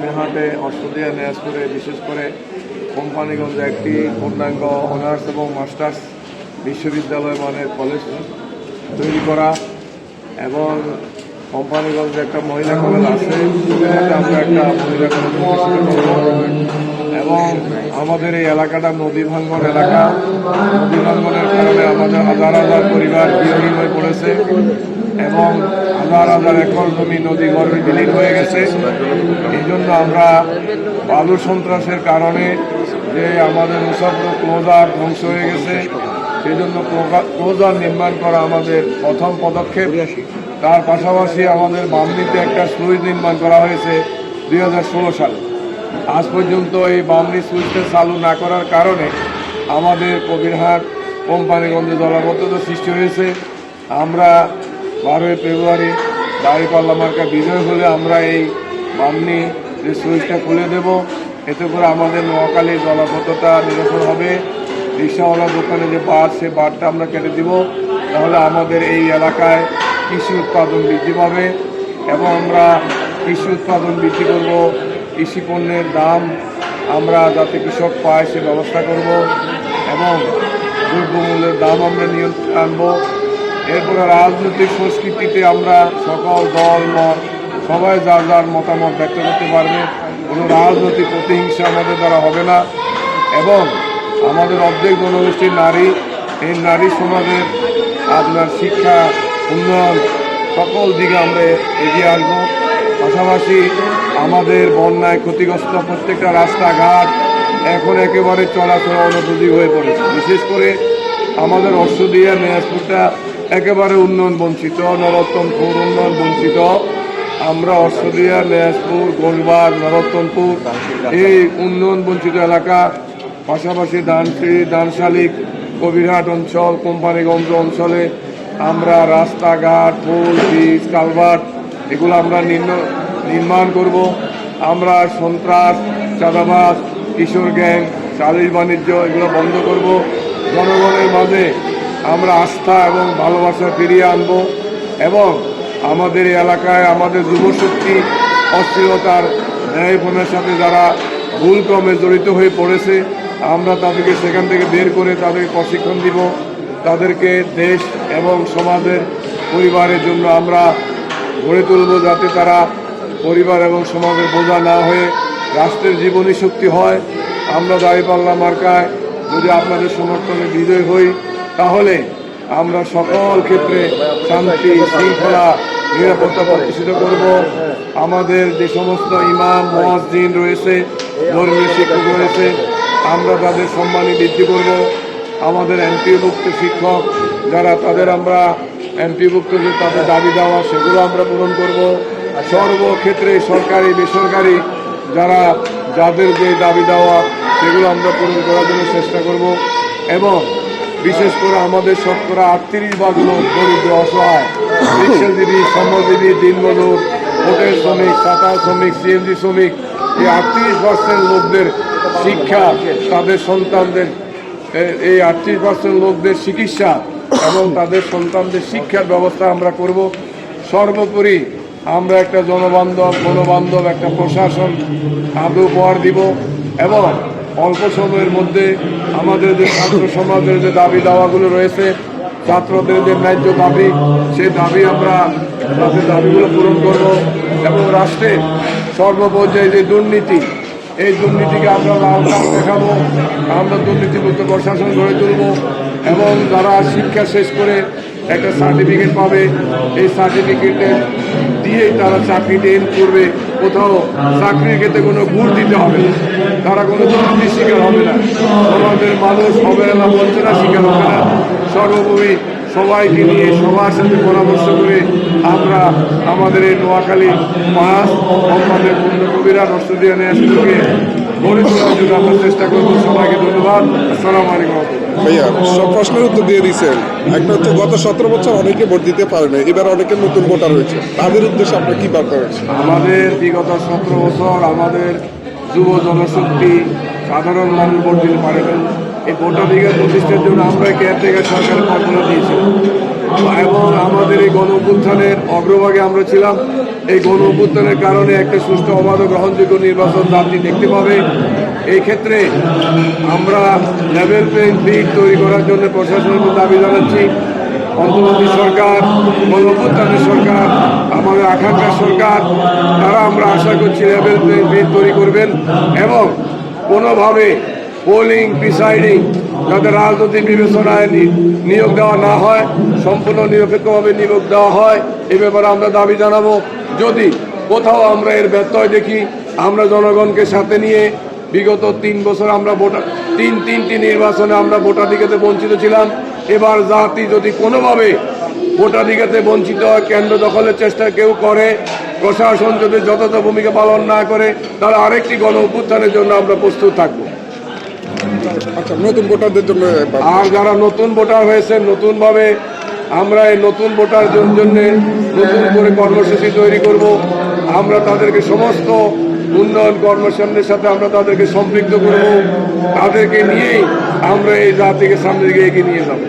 কবিরহাটে Australia ন্যাসপুরে বিশেষ করে কোম্পানিগঞ্জে একটি পূর্ণাঙ্গ অনার্স এবং মাস্টার্স বিশ্ববিদ্যালয় মানের কলেজ তৈরি করা এবং কোম্পানিগঞ্জে একটা মহিলা কলেজ আছে, আমরা একটা মহিলা কলেজ প্রতিষ্ঠিত করব এবং আমাদের এই এলাকাটা নদী ভাঙ্গন এলাকা। নদী ভাঙ্গনের কারণে আমাদের হাজার হাজার পরিবার গৃহহীন হয়ে পড়েছে এবং হাজার হাজার একর জমি নদী গর্ভে বিলীন হয়ে গেছে। এই জন্য আমরা বালু সন্ত্রাসের কারণে যে আমাদের মুসাফর ক্লোজার ধ্বংস হয়ে গেছে, সেই জন্য ক্লোজার নির্মাণ করা আমাদের প্রথম পদক্ষেপ। তার পাশাপাশি আমাদের বামনিতে একটা সুইচ নির্মাণ করা হয়েছে 2016 সালে। আজ পর্যন্ত এই বামনি সুইচটা চালু না করার কারণে আমাদের কবিরহাট কোম্পানিগঞ্জে জলাবদ্ধতা সৃষ্টি হয়েছে। আমরা 12 ফেব্রুয়ারি দাঁড়িপাল্লা মার্কা বিজয় হলে আমরা এই বামনি যে সুইচটা খুলে দেব, এতে করে আমাদের নোয়াখালী জলাবদ্ধতা নিরসন হবে। রিক্সাওয়ালা দোকানে যে বাঁধ, সে বাঁধটা আমরা কেটে দিব, তাহলে আমাদের এই এলাকায় কৃষি উৎপাদন বৃদ্ধি পাবে এবং আমরা কৃষি উৎপাদন বৃদ্ধি করব। কৃষি পণ্যের দাম আমরা যাতে কৃষক পায় সে ব্যবস্থা করব এবং দ্রব্যমূল্যের দাম আমরা নিয়ন্ত্রণে আনব। এরপরে রাজনৈতিক সংস্কৃতিতে আমরা সকল দল মত সবাই যার যার মতামত ব্যক্ত করতে পারবে। কোনো রাজনৈতিক প্রতিহিংসা আমাদের দ্বারা হবে না এবং আমাদের অর্ধেক জনগোষ্ঠীর নারী, এই নারী সমাজের আপনার শিক্ষা উন্নয়ন সকল দিকে আমরা এগিয়ে আসব। পাশাপাশি আমাদের বন্যায় ক্ষতিগ্রস্ত প্রত্যেকটা রাস্তাঘাট এখন একেবারে চলাচল অনুপযোগী হয়ে পড়েছে। বিশেষ করে আমাদের অশ্বদিয়া ন্যাসপুরটা একেবারে উন্নয়ন বঞ্চিত, নরোত্তমপুর উন্নয়ন বঞ্চিত। আমরা অশ্বদিয়া ন্যাসপুর গোলবাগ নরোত্তমপুর এই উন্নয়ন বঞ্চিত এলাকা, পাশাপাশি দানশালিক কবিরহাট অঞ্চল কোম্পানিগঞ্জ অঞ্চলে আমরা রাস্তাঘাট পুল ব্রিজ কালভার্ট এগুলো আমরা নির্মাণ করব। আমরা সন্ত্রাস চাঁদাবাজ কিশোর গ্যাং সালিশ বাণিজ্য এগুলো বন্ধ করব। জনগণের মাঝে আমরা আস্থা এবং ভালোবাসা ফিরিয়ে আনব এবং আমাদের এই এলাকায় আমাদের যুবশক্তি অস্থিরতার ন্যায়পণের সাথে যারা ভুলক্রমে জড়িত হয়ে পড়েছে, আমরা তাদেরকে সেখান থেকে বের করে তাদেরকে প্রশিক্ষণ দিব। তাদেরকে দেশ এবং সমাজের পরিবারের জন্য আমরা গড়ে তুলব, যাতে তারা পরিবার এবং সমাজের বোঝা না হয়ে রাষ্ট্রের জীবনী শক্তি হয়। আমরা দাঁড়িপাল্লা মার্কায় যদি আপনাদের সমর্থনে বিজয় হই, তাহলে আমরা সকল ক্ষেত্রে শান্তি শৃঙ্খলা নিরাপত্তা প্রতিষ্ঠিত করব। আমাদের যে সমস্ত ইমাম মুয়াজ্জিন রয়েছে, ধর্মীয় শিক্ষক রয়েছে, আমরা তাদের সম্মানী বৃদ্ধি করব। আমাদের এমপিভুক্ত শিক্ষক যারা, তাদের আমরা এমপিভুক্ত যে তাদের দাবি দেওয়া সেগুলো আমরা পূরণ করব। সর্বক্ষেত্রে সরকারি বেসরকারি যাদের যে দাবি দেওয়া সেগুলো আমরা পূরণ করার জন্য চেষ্টা করব এবং বিশেষ করে আমাদের শতকরা 38% লোক দরিদ্র অসহায়, রিক্সাজীবী শ্রমজীবী দিনমজুর হোটেল শ্রমিক টাটা শ্রমিক সিএনজি শ্রমিক, এই 38% লোকদের শিক্ষা, তাদের সন্তানদের এই 38% লোকদের চিকিৎসা এবং তাদের সন্তানদের শিক্ষার ব্যবস্থা আমরা করব। সর্বোপরি আমরা একটা গণবান্ধব একটা প্রশাসন আদৌ উপহার দিব এবং অল্প সময়ের মধ্যে আমাদের যে ছাত্র সমাজের যে দাবি দাওয়াগুলো রয়েছে, ছাত্রদের যে ন্যায্য দাবি, সেই দাবি আমরা তাদের দাবিগুলো পূরণ করব এবং রাষ্ট্রের সর্বপর্যায়ে যে দুর্নীতি, এই দুর্নীতিকে আমরা লাল কার্ড দেখাবো। আমরা দুর্নীতিমুক্ত প্রশাসন গড়ে তুলব এবং যারা শিক্ষা শেষ করে একটা সার্টিফিকেট পাবে, এই সার্টিফিকেটের দিয়েই তারা চাকরিতে এন করবে। কোথাও চাকরির ক্ষেত্রে কোনো ঘুষ দিতে হবে না, তারা কোনো দুর্নীতির শিকার হবে না, সমাজের মানুষ অবহেলা বঞ্চনার শিকার হবে না। সর্বোপরি সবাইকে নিয়ে সবার সাথে পরামর্শ করে আমরা আমাদের এই নোয়াখালী মাস আমাদের কবিরহাট অস্ট্রেলিয়া ন্যাসপুরকে গড়ে তোলার জন্য আমরা চেষ্টা করবো। সবাইকে ধন্যবাদ। আসসালামু আলাইকুম। ভাইয়া, সব প্রশ্নের উত্তর দিয়ে দিচ্ছেন। একটা হচ্ছে গত 17 বছর অনেকে ভোট দিতে পারে না, এবার অনেকে নতুন ভোটার হয়েছে, তাদের উদ্দেশ্যে আপনার কি বার্তা হয়েছে? আমাদের বিগত 17 বছর আমাদের যুব জনশক্তি সাধারণ মানুষ ভোট দিতে পারেন। এই ভোটাধিকার প্রতিষ্ঠার জন্য আমরা কেয়ারটেকার সরকারের কল্পনা দিয়েছিলাম এবং আমাদের এই গণ অভ্যুত্থানের অগ্রভাগে আমরা ছিলাম। এই গণ অভ্যুত্থানের কারণে একটা সুষ্ঠু অবাধ ও গ্রহণযোগ্য নির্বাচন জাতি দেখতে পাবে। এই ক্ষেত্রে আমরা লেভেল প্লেইং ফিল্ড তৈরি করার জন্য প্রশাসনের দাবি জানাচ্ছি। অন্তর্বর্তী সরকার, গণ অভ্যুত্থানের সরকার, আমাদের আকাঙ্ক্ষা সরকার, তারা আমরা আশা করছি লেভেল প্লেইং ফিল্ড তৈরি করবেন এবং কোনোভাবে পোলিং প্রিসাইডিং যাতে রাজনৈতিক বিবেচনায় নিয়োগ দেওয়া না হয়, সম্পূর্ণ নিরপেক্ষভাবে নিয়োগ দেওয়া হয়, এ ব্যাপারে আমরা দাবি জানাবো। যদি কোথাও আমরা এর ব্যত্যয় দেখি, আমরা জনগণকে সাথে নিয়ে বিগত 3 বছর আমরা তিনটি নির্বাচনে আমরা ভোটাধিকারে বঞ্চিত ছিলাম। এবার জাতি যদি কোনোভাবে ভোটাধিকারে বঞ্চিত হয়, কেন্দ্র দখলের চেষ্টা কেউ করে, প্রশাসন যদি যথাযথ ভূমিকা পালন না করে, তাহলে আরেকটি গণ অভ্যুত্থানের জন্য আমরা প্রস্তুত থাকবো। আচ্ছা, নতুন ভোটারদের জন্য আর যারা নতুন ভোটার হয়েছে, নতুনভাবে আমরা এই নতুন ভোটার জন্য নতুন করে কর্মসূচি তৈরি করব। আমরা তাদেরকে সমস্ত উন্নয়ন কর্মসূচির সাথে আমরা তাদেরকে সম্পৃক্ত করব। তাদেরকে নিয়েই আমরা এই জাতিকে সামনে দিকে এগিয়ে নিয়ে যাব।